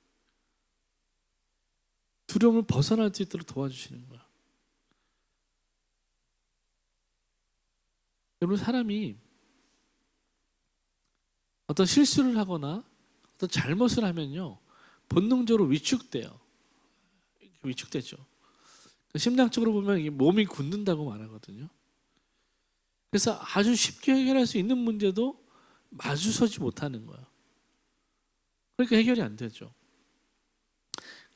두려움을 벗어날 수 있도록 도와주시는 거예요. 여러분 사람이 어떤 실수를 하거나 어떤 잘못을 하면요 본능적으로 위축되죠. 심리학적으로 보면 이게 몸이 굳는다고 말하거든요. 그래서 아주 쉽게 해결할 수 있는 문제도 마주서지 못하는 거예요. 그러니까 해결이 안 되죠.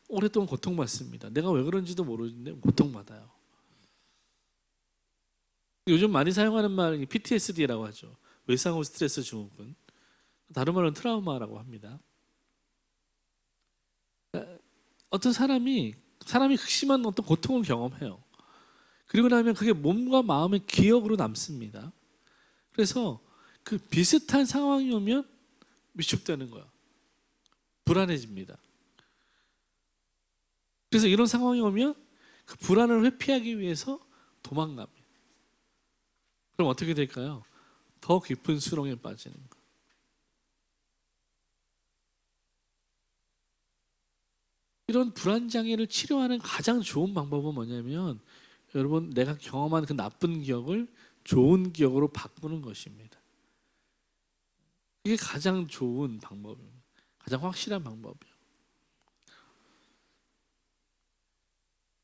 오랫동안 고통받습니다. 내가 왜 그런지도 모르는데 고통받아요. 요즘 많이 사용하는 말이 PTSD라고 하죠. 외상후 스트레스 증후군. 다른 말로는 트라우마라고 합니다. 어떤 사람이 극심한 어떤 고통을 경험해요. 그리고 나면 그게 몸과 마음의 기억으로 남습니다. 그래서 그 비슷한 상황이 오면 위축되는 거야. 불안해집니다. 그래서 이런 상황이 오면 그 불안을 회피하기 위해서 도망갑니다. 그럼 어떻게 될까요? 더 깊은 수렁에 빠지는 거. 이런 불안 장애를 치료하는 가장 좋은 방법은 뭐냐면 여러분 내가 경험한 그 나쁜 기억을 좋은 기억으로 바꾸는 것입니다. 이게 가장 좋은 방법입니다. 가장 확실한 방법이에요.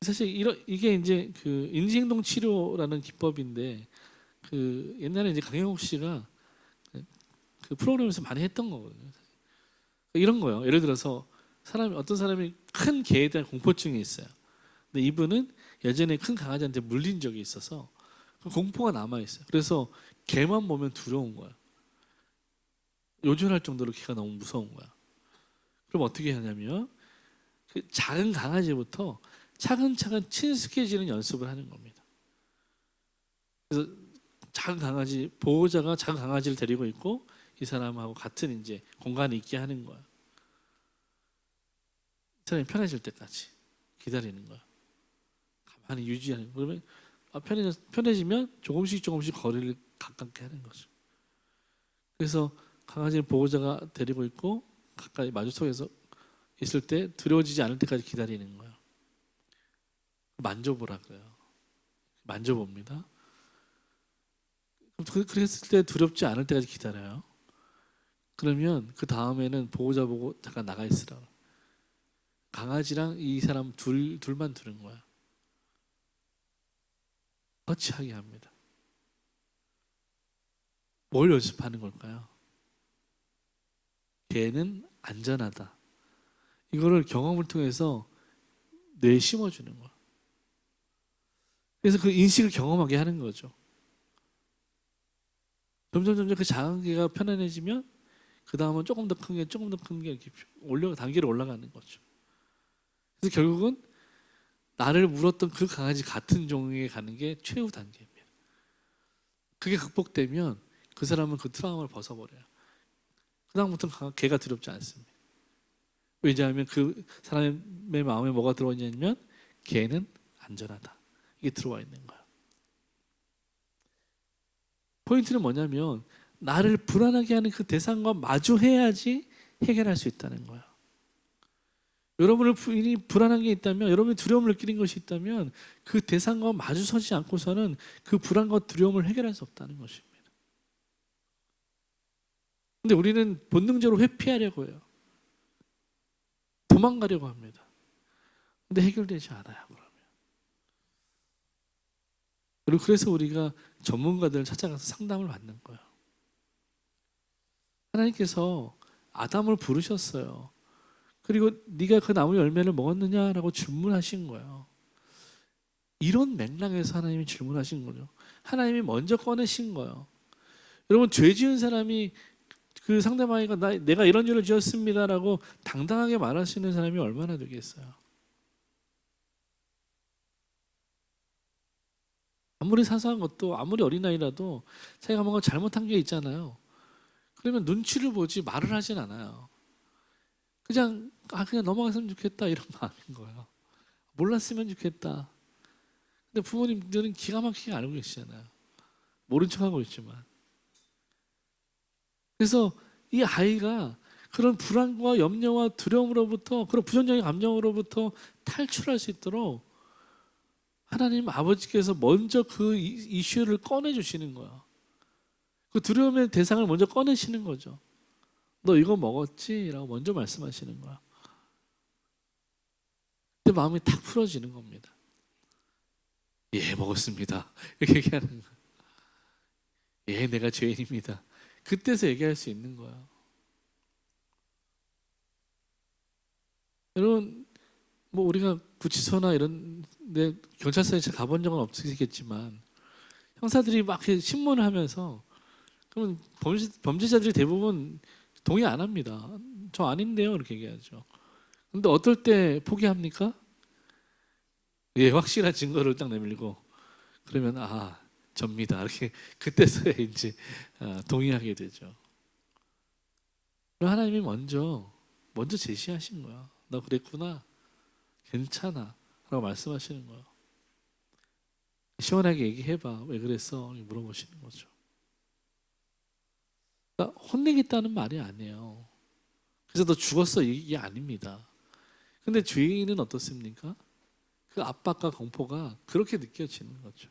사실 이게 이제 그 인지행동 치료라는 기법인데 그 옛날에 이제 강영욱 씨가 그 프로그램에서 많이 했던 거거든요. 이런 거요. 예를 들어서 어떤 사람이 큰 개에 대한 공포증이 있어요. 근데 이분은 예전에 큰 강아지한테 물린 적이 있어서 그 공포가 남아 있어요. 그래서 개만 보면 두려운 거야. 요절할 정도로 개가 너무 무서운 거야. 그럼 어떻게 하냐면 그 작은 강아지부터 차근차근 친숙해지는 연습을 하는 겁니다. 그래서 보호자가 작은 강아지를 데리고 있고 이 사람하고 같은 이제 공간에 있게 하는 거야. 사람이 편해질 때까지 기다리는 거야. 가만히 유지하는. 그러면 편해지면 조금씩 거리를 가깝게 하는 거죠. 그래서 강아지를 보호자가 데리고 있고 가까이 마주석에서 있을 때 두려워지지 않을 때까지 기다리는 거예요. 만져보라고요. 만져봅니다. 그랬을 때 두렵지 않을 때까지 기다려요. 그러면 그 다음에는 보호자 보고 잠깐 나가 있으라고. 강아지랑 이 사람 둘만 두는 거야. 터치하게 합니다. 뭘 연습하는 걸까요? 걔는 안전하다. 이거를 경험을 통해서 뇌에 심어주는 거야. 그래서 그 인식을 경험하게 하는 거죠. 점점 그 작은 개가 편안해지면 그 다음은 조금 더 큰 게 이렇게 단계로 올라가는 거죠. 그래서 결국은 나를 물었던 그 강아지 같은 종에 가는 게 최후 단계입니다. 그게 극복되면 그 사람은 그 트라우마를 벗어버려요. 그 다음부터는 개가 두렵지 않습니다. 왜냐하면 그 사람의 마음에 뭐가 들어있냐면 개는 안전하다. 이게 들어와 있는 거예요. 포인트는 뭐냐면 나를 불안하게 하는 그 대상과 마주해야지 해결할 수 있다는 거예요. 여러분을 불안한 게 있다면, 여러분이 두려움을 느끼는 것이 있다면 그 대상과 마주서지 않고서는 그 불안과 두려움을 해결할 수 없다는 것입니다. 근데 우리는 본능적으로 회피하려고 해요. 도망가려고 합니다. 근데 해결되지 않아요. 그리고 그래서 우리가 전문가들을 찾아가서 상담을 받는 거예요. 하나님께서 아담을 부르셨어요. 그리고 네가 그 나무 열매를 먹었느냐라고 질문하신 거예요. 이런 맥락에서 하나님이 질문하신 거죠. 하나님이 먼저 꺼내신 거예요. 여러분, 죄 지은 사람이 그 상대방이가 내가 이런 죄를 지었습니다라고 당당하게 말할 수 있는 사람이 얼마나 되겠어요. 아무리 사소한 것도, 아무리 어린아이라도 자기가 뭔가 잘못한 게 있잖아요. 그러면 눈치를 보지 말을 하진 않아요. 그냥 넘어갔으면 좋겠다 이런 마음인 거예요. 몰랐으면 좋겠다. 근데 부모님들은 기가 막히게 알고 계시잖아요. 모른 척하고 있지만. 그래서 이 아이가 그런 불안과 염려와 두려움으로부터, 그런 부정적인 감정으로부터 탈출할 수 있도록 하나님 아버지께서 먼저 그 이슈를 꺼내주시는 거야. 그 두려움의 대상을 먼저 꺼내시는 거죠. 너 이거 먹었지? 라고 먼저 말씀하시는 거야. 근데 마음이 탁 풀어지는 겁니다. 예, 먹었습니다. 이렇게 얘기하는 거야. 예, 내가 죄인입니다. 그때서 얘기할 수 있는 거야. 여러분, 뭐 우리가 구치소나 이런 데 경찰서에 가본 적은 없으시겠지만 형사들이 막 신문을 하면서 그러면 범죄자들이 대부분 동의 안 합니다. 저 아닌데요, 이렇게 얘기하죠. 근데 어떨 때 포기합니까? 예, 확실한 증거를 딱 내밀고 그러면 접니다. 이렇게 그때서야 이제 동의하게 되죠. 하나님이 먼저 제시하신 거야. 너 그랬구나. 괜찮아. 라고 말씀하시는 거야. 시원하게 얘기해봐. 왜 그랬어? 물어보시는 거죠. 그러니까 혼내겠다는 말이 아니에요. 그래서 너 죽었어 이게 아닙니다. 근데 죄인은 어떻습니까? 그 압박과 공포가 그렇게 느껴지는 거죠.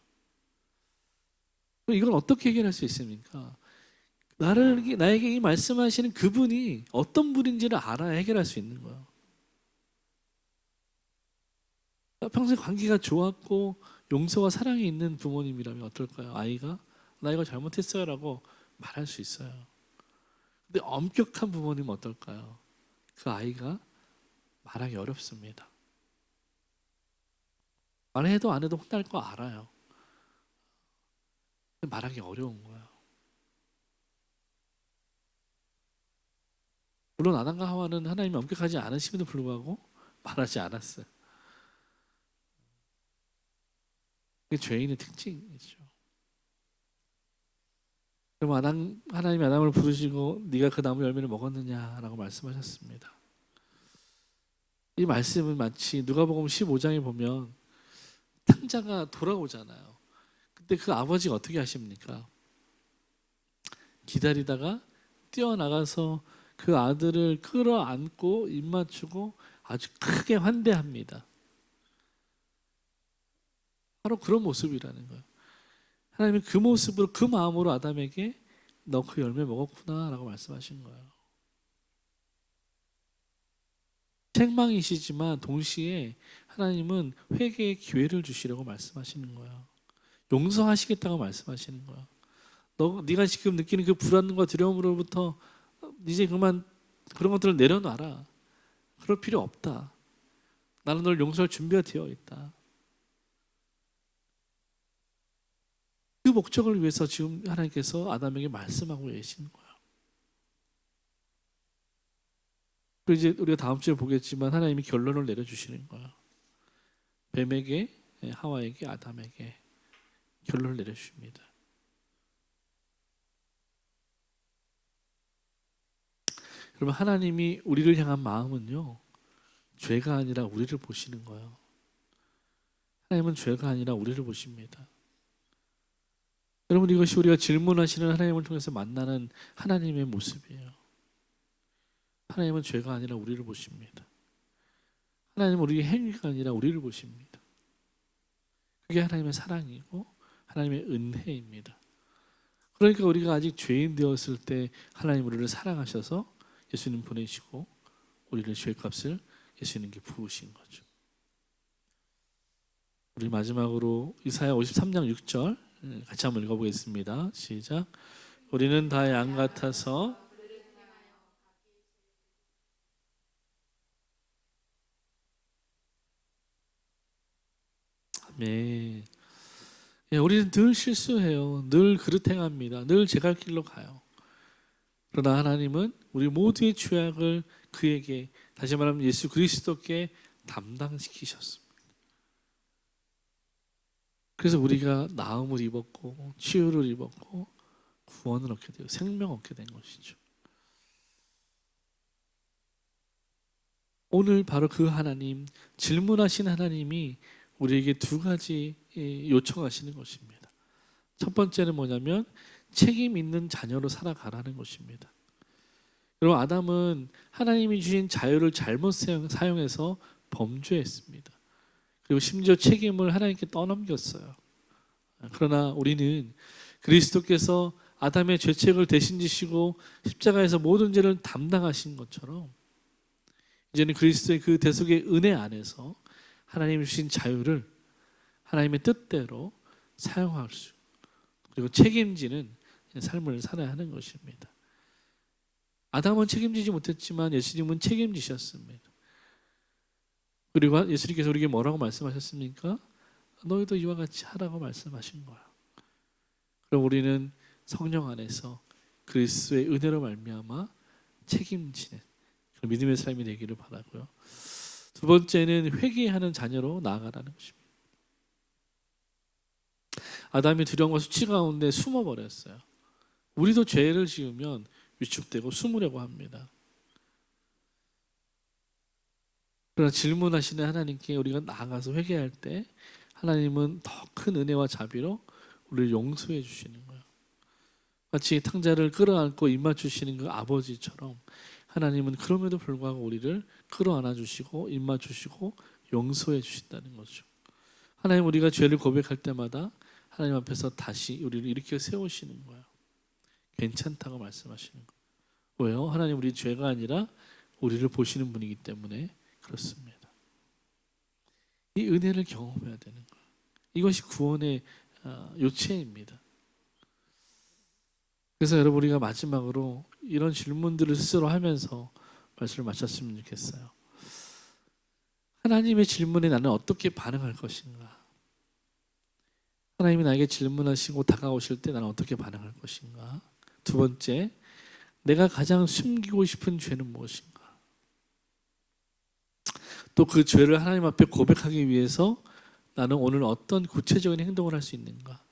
이걸 어떻게 해결할 수 있습니까? 나에게 이 말씀하시는 그분이 어떤 분인지를 알아야 해결할 수 있는 거예요. 평소에 관계가 좋았고 용서와 사랑이 있는 부모님이라면 어떨까요? 아이가 나 이거 잘못했어요 라고 말할 수 있어요. 근데 엄격한 부모님은 어떨까요? 그 아이가 말하기 어렵습니다. 말해도 안 해도 혼날 거 알아요. 근데 말하기 어려운 거예요. 물론 아담과 하와는 하나님이 엄격하지 않으심에도 불구하고 말하지 않았어요. 그게 죄인의 특징이죠. 그럼 하나님이 아담을 부르시고 네가 그 나무 열매를 먹었느냐라고 말씀하셨습니다. 이 말씀은 마치 누가복음 15장에 보면 탕자가 돌아오잖아요. 그때 그 아버지가 어떻게 하십니까? 기다리다가 뛰어나가서 그 아들을 끌어안고 입맞추고 아주 크게 환대합니다. 바로 그런 모습이라는 거예요. 하나님이 그 모습으로, 그 마음으로 아담에게 너 그 열매 먹었구나 라고 말씀하신 거예요. 책망이시지만 동시에 하나님은 회개의 기회를 주시려고 말씀하시는 거예요. 용서하시겠다고 말씀하시는 거예요. 네가 지금 느끼는 그 불안과 두려움으로부터 이제 그만 그런 것들을 내려놔라. 그럴 필요 없다. 나는 널 용서할 준비가 되어 있다. 그 목적을 위해서 지금 하나님께서 아담에게 말씀하고 계시는 거예요. 그리고 이제 우리가 다음 주에 보겠지만 하나님이 결론을 내려주시는 거예요. 뱀에게, 하와에게, 아담에게 결론을 내려주십니다. 그러면 하나님이 우리를 향한 마음은요, 죄가 아니라 우리를 보시는 거예요. 하나님은 죄가 아니라 우리를 보십니다. 여러분, 이것이 우리가 질문하시는 하나님을 통해서 만나는 하나님의 모습이에요. 하나님은 죄가 아니라 우리를 보십니다. 하나님은 우리의 행위가 아니라 우리를 보십니다. 그게 하나님의 사랑이고 하나님의 은혜입니다. 그러니까 우리가 아직 죄인 되었을 때 하나님 우리를 사랑하셔서 예수님 보내시고 우리를 죄값을 예수님께 부으신 거죠. 우리 마지막으로 이사야 53장 6절 같이 한번 읽어보겠습니다. 시작. 우리는 다 양 같아서 아멘. 예, 우리는 늘 실수해요. 늘 그릇 행합니다. 늘 제갈 길로 가요. 그러나 하나님은 우리 모두의 죄악을 그에게, 다시 말하면 예수 그리스도께 담당시키셨습니다. 그래서 우리가 나음을 입었고 치유를 입었고 구원을 얻게 되고 생명 얻게 된 것이죠. 오늘 바로 그 하나님, 질문하신 하나님이 우리에게 두 가지 요청하시는 것입니다. 첫 번째는 뭐냐면 책임 있는 자녀로 살아가라는 것입니다. 여러분, 아담은 하나님이 주신 자유를 잘못 사용해서 범죄했습니다. 그리고 심지어 책임을 하나님께 떠넘겼어요. 그러나 우리는 그리스도께서 아담의 죄책을 대신 지시고 십자가에서 모든 죄를 담당하신 것처럼 이제는 그리스도의 그 대속의 은혜 안에서 하나님이 주신 자유를 하나님의 뜻대로 사용할 수, 그리고 책임지는 삶을 살아야 하는 것입니다. 아담은 책임지지 못했지만 예수님은 책임지셨습니다. 그리고 예수님께서 우리에게 뭐라고 말씀하셨습니까? 너희도 이와 같이 하라고 말씀하신 거야. 그럼 우리는 성령 안에서 그리스도의 은혜로 말미암아 책임지는 그런 믿음의 삶이 되기를 바라고요. 두 번째는 회개하는 자녀로 나아가라는 것입니다. 아담이 두려움과 수치 가운데 숨어버렸어요. 우리도 죄를 지으면 위축되고 숨으려고 합니다. 그러나 질문하시는 하나님께 우리가 나아가서 회개할 때 하나님은 더 큰 은혜와 자비로 우리를 용서해 주시는 거예요. 마치 탕자를 끌어안고 입맞추시는 그 아버지처럼 하나님은 그럼에도 불구하고 우리를 끌어안아 주시고 입맞추시고 용서해 주신다는 거죠. 하나님, 우리가 죄를 고백할 때마다 하나님 앞에서 다시 우리를 일으켜 세우시는 거예요. 괜찮다고 말씀하시는 거예요. 왜요? 하나님, 우리 죄가 아니라 우리를 보시는 분이기 때문에 그렇습니다. 이 은혜를 경험해야 되는 거예요. 이것이 구원의 요체입니다. 그래서 여러분, 우리가 마지막으로 이런 질문들을 스스로 하면서 말씀을 마쳤으면 좋겠어요. 하나님의 질문에 나는 어떻게 반응할 것인가? 하나님이 나에게 질문하시고 다가오실 때 나는 어떻게 반응할 것인가? 두 번째, 내가 가장 숨기고 싶은 죄는 무엇인가? 또 그 죄를 하나님 앞에 고백하기 위해서 나는 오늘 어떤 구체적인 행동을 할 수 있는가?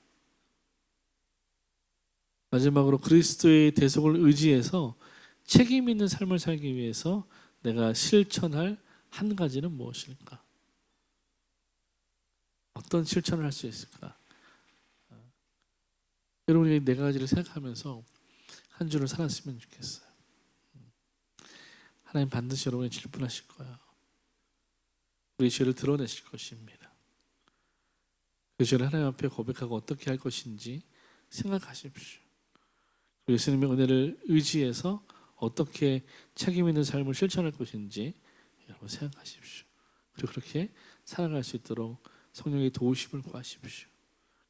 마지막으로 그리스도의 대속을 의지해서 책임 있는 삶을 살기 위해서 내가 실천할 한 가지는 무엇일까? 어떤 실천을 할 수 있을까? 여러분이 네 가지를 생각하면서 한 주를 살았으면 좋겠어요. 하나님 반드시 여러분의 질문하실 거예요. 우리 죄를 드러내실 것입니다. 그 죄를 하나님 앞에 고백하고 어떻게 할 것인지 생각하십시오. 예수님의 은혜를 의지해서 어떻게 책임 있는 삶을 실천할 것인지 여러분 생각하십시오. 그리고 그렇게 살아갈 수 있도록 성령의 도우심을 구하십시오.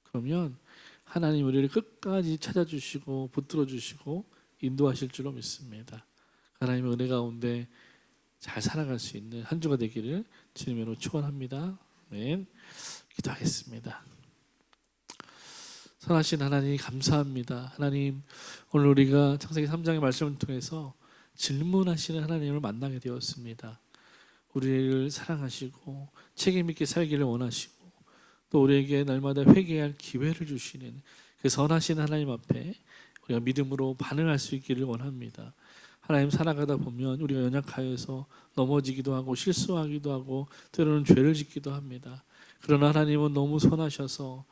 그러면 하나님 우리를 끝까지 찾아주시고 붙들어 주시고 인도하실 줄로 믿습니다. 하나님의 은혜 가운데 잘 살아갈 수 있는 한 주가 되기를 주님으로 축원합니다. 네, 기도하겠습니다. 선하신 하나님 감사합니다. 하나님 오늘 우리가 창세기 3장의 말씀을 통해서 질문하시는 하나님을 만나게 되었습니다. 우리를 사랑하시고 책임 있게 살기를 원하시고 또 우리에게 날마다 회개할 기회를 주시는 그 선하신 하나님 앞에 우리가 믿음으로 반응할 수 있기를 원합니다. 하나님 살아가다 보면 우리가 연약하여서 넘어지기도 하고 실수하기도 하고 때로는 죄를 짓기도 합니다. 그러나 하나님은 너무 선하셔서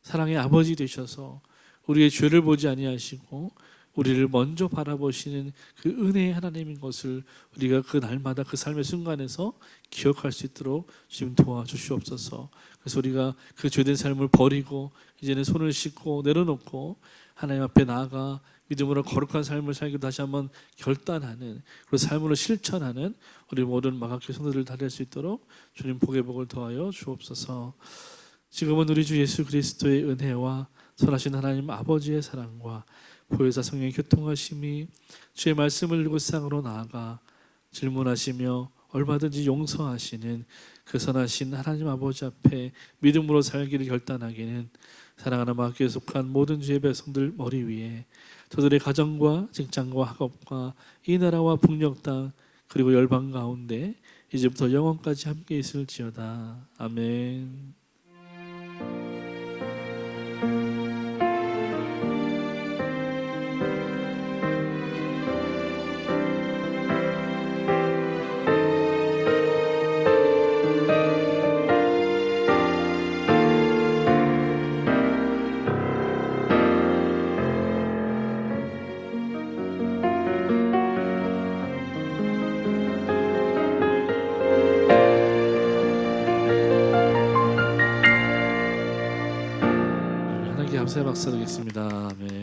사랑의 아버지 되셔서 우리의 죄를 보지 아니하시고 우리를 먼저 바라보시는 그 은혜의 하나님인 것을 우리가 그 날마다 그 삶의 순간에서 기억할 수 있도록 주님 도와주시옵소서. 그래서 우리가 그 죄된 삶을 버리고 이제는 손을 씻고 내려놓고 하나님 앞에 나아가 믿음으로 거룩한 삶을 살기로 다시 한번 결단하는 그리고 삶으로 실천하는 우리 모든 마가교 성도들 다 될 수 있도록 주님 복의 복을 더하여 주옵소서. 지금은 우리 주 예수 그리스도의 은혜와 선하신 하나님 아버지의 사랑과 보혜사 성령의 교통하심이 주의 말씀을 들고 세상으로 나아가 질문하시며 얼마든지 용서하시는 그 선하신 하나님 아버지 앞에 믿음으로 살기를 결단하기는 사랑하는 마귀에 속한 모든 주의 백성들 머리 위에 저들의 가정과 직장과 학업과 이 나라와 북녘 땅 그리고 열방 가운데 이제부터 영원까지 함께 있을지어다. 아멘. 하나님께 감사의 박수 드리겠습니다. 아멘.